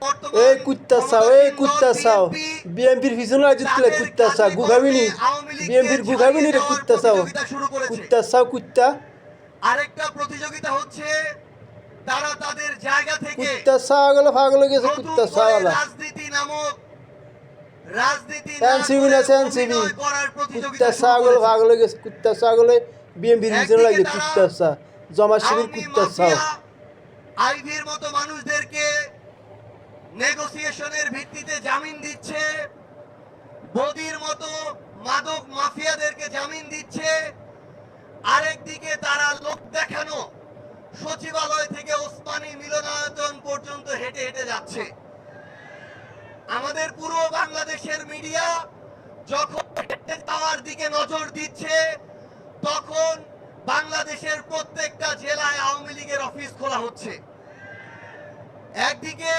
এই কুত্তা চাও, এই কুত্তা চাও, বিএমপির পিছনে আজিত খেলে কুত্তা চাও, গুখাবিনি বিএমপির গুখাবিনি রে কুত্তা চাও, কুত্তা চাও, কুত্তা আরেকটা প্রতিযোগিতা হচ্ছে, তারা তাদের জায়গা থেকে কুত্তা চাওয়া গেলে পাগল হয়ে গেছে, কুত্তা চাওয়ালা রাজনীতি নামক রাজনীতি এনসিবি না এনসিবি, কুত্তা চাওয়া গেলে পাগল হয়ে গেছে, কুত্তা চাওয়া গেলে বিএমপির পিছনে লাগে কুত্তা চা, জমা শিবির কুত্তা চাও। আইভির মতো মানুষদেরকে নেগোসিয়েশনের ভিত্তিতে জামিন দিচ্ছে, বদির মতো মাদক মাফিয়াদেরকে জামিন দিচ্ছে, আরেকদিকে তারা লোক দেখানো সচিবালয় থেকে ওসমানী মিলনায়তন পর্যন্ত হেঁটে হেঁটে যাচ্ছে। আমাদের পুরো বাংলাদেশের মিডিয়া যখন হেঁটে যাওয়ার দিকে নজর দিচ্ছে, তখন বাংলাদেশের প্রত্যেকটা জেলায় আওয়ামী লীগের অফিস খোলা হচ্ছে। একদিকে